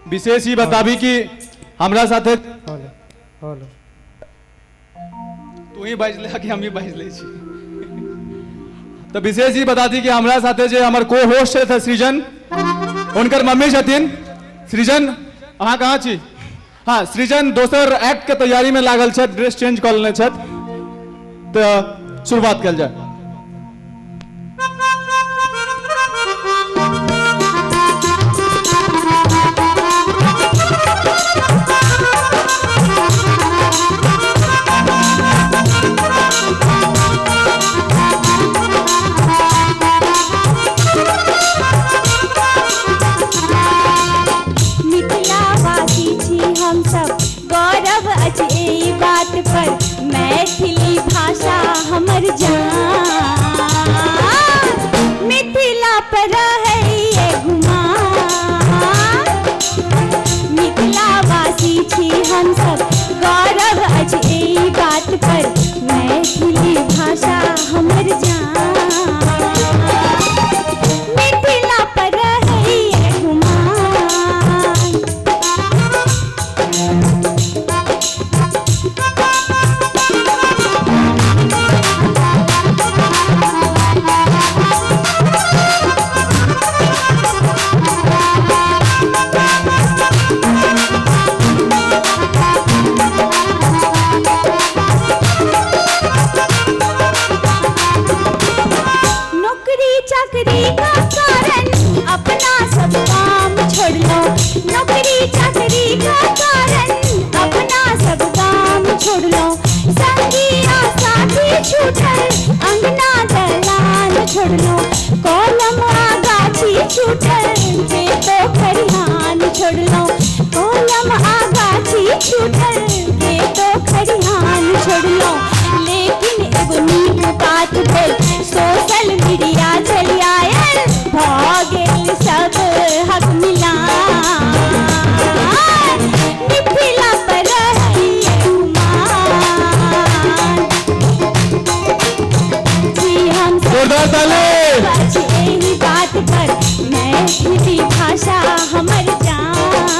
विशेष ही बताबी कि हमरा साथे तू ही बाज ले कि हम ही बाज ले छी। तो विशेष ही बता दी कि हमरा साथे जे हमर को होस्ट है सृजन, उनकर मम्मी छथिन। सृजन अहाँ कहाँ छी? हाँ, सृजन दोसर एक्ट के तैयारी में लागल छथि, ड्रेस चेंज कर लेने छथि। तो शुरुआत कल जाए। हम सब गौरव अजे बात पर, मैथिली भाषा हमर जान, मिथिला पर है ये गुमान। मिथिला वासी छी हम सब गौरव अजे बात पर, मैथिली भाषा हमर जान, मिथिला पर है ये गुमान। चाकरी का कारण अपना सब काम छोड़ लो, नौकरी चाकरी का कारण अपना सब काम छोड़ लो। संगिया साथी छूटल अंगना दलान छोड़ लो, कॉलम आगाछी छूटल खेतो खरिहान छोड़ लो, कॉलम आगाछी छूटल खेतो खरिहान छोड़ लो। लेकिन एगो नीक बात भेल, सोशल मीडिया चली आयल, भ गेल सब हक मिलान। मिथिला पर है गुमान, जी हम सब यही बात पर, मैथिली भाषा हमर जान।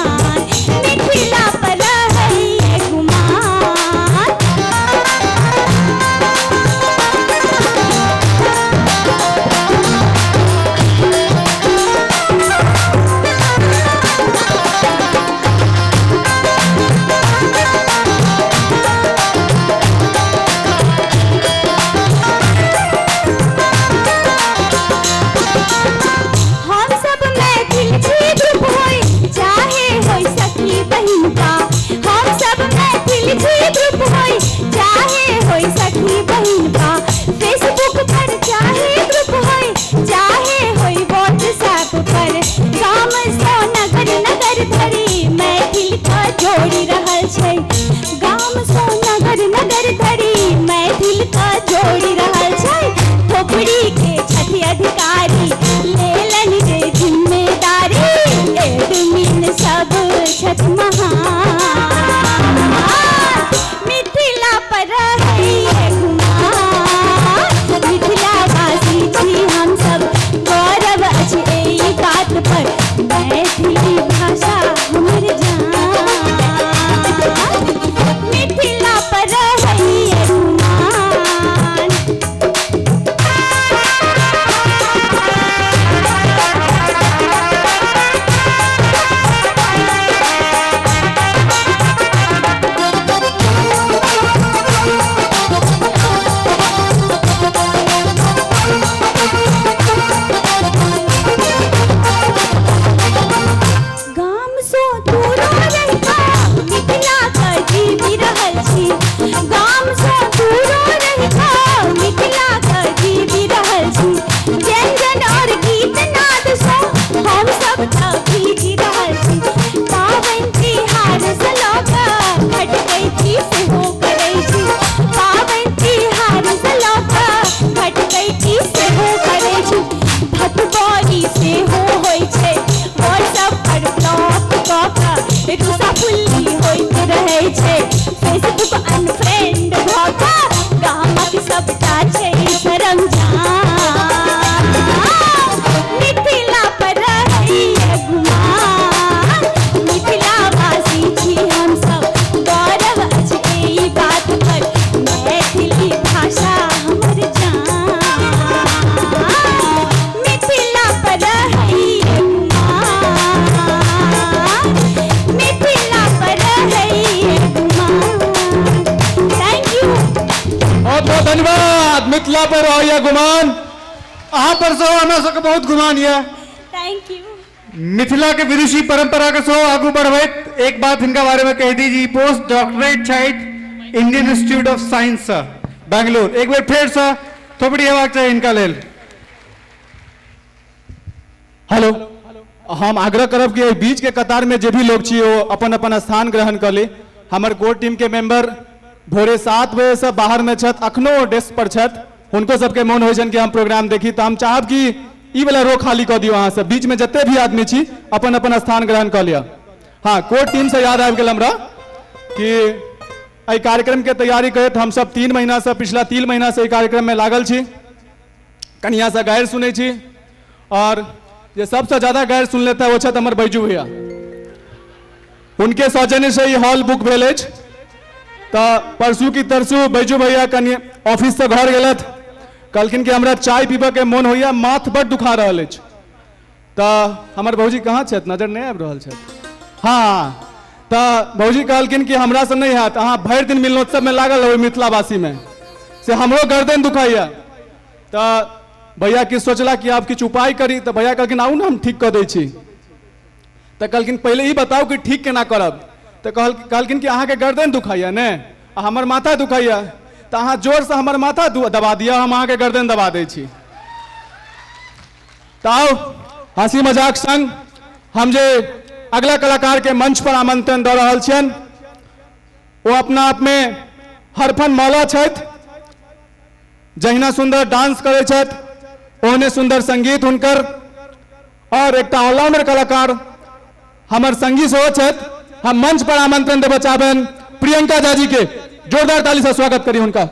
मिथिला पर रहो या गुमान अहाँ पर सो हमरा सबके बहुत गुमान यऽ। Thank you. मिथिला के विदुषी परंपरा के सो आगू बढ़बैत एक बात हिनका बारे में कह दीजिए, पोस्ट डॉक्टरेट छथि Indian institute of science Bangalore. एक बेर फेर से थोपड़ी हेबाक चाहिए हिनका लेल। हेलो, हम आग्रह करब कि एहि बीच के कतार में जे भी लोग छी वो अपन अपन स्थान ग्रहण कर ली। हमर कोर टीम के मेंबर भोरे 7 बजे से बाहर में छथि, अखनो डेस्क पर छथि। हुनको सबके मोन होइ छनि कि हम प्रोग्राम देखी, तो हम चाहब कि ई वाला रो खाली कऽ दियौ अहाँ सब। बीच में जते भी आदमी छी अपन अपन स्थान ग्रहण कर लिया। हाँ, कोर टीम से याद आबि गेल हमरा कि एहि कार्यक्रम के तैयारी करैत हम सब 3 महीना से, पिछला 3 महीना से एहि कार्यक्रम में लागल छी। कनिया से गारि सुनै छी और जे सबसे ज्यादा गारि सुन लेता है वो छथि हमर बैजू भैया। उनके सौजन्य से ही हॉल बुक भेल अछि। तो परसू की तरसू बैजू भैया कनि ऑफिस से घर गेलथ, कहलखिन कि हमरा चाय पीबे के मोन होइया, माथ बड़ दुखा रहल अछि। तो हमर भौजी कहाँ छथि, नजर नहीं आबि रहल छथि। हाँ, तो भौजी कहलखिन कि हमरा से नहीं हैत, अहाँ भरि दिन मिलनोत्सव में लागल रहबै मिथिलावासी में, से हमरो गर्दन दुखाइया। तो भैया की सोचला कि आप किछु उपाय करी, तो भैया कहलखिन आउ ना हम ठीक कर दै छी। तो कहलखिन पहले ही बताओ कि ठीक केना करब। तो कहलखिन कि अहाँके गर्दन दुखाइया ने, आ हमर माथा दुखाइया, तो अहाँ जोर से हमर माथा दबा दिया, हम अहाँके गर्दन दबा दै छी। तो आओ हंसी मजाक संग हम जे अगला कलाकार के मंच पर आमंत्रण दऽ रहल छियनि, वो अपना आप में हरफन मौला छथि। जहिना सुंदर डांस करै छथि ओहने सुंदर संगीत हुनकर, और एकटा ऑलराउंडर कलाकार हमर संगी सेहो छथि। हम मंच पर आमंत्रण देबऽ चाहबनि प्रियंका झा जी के, जोरदार ताली से स्वागत करी हुनका।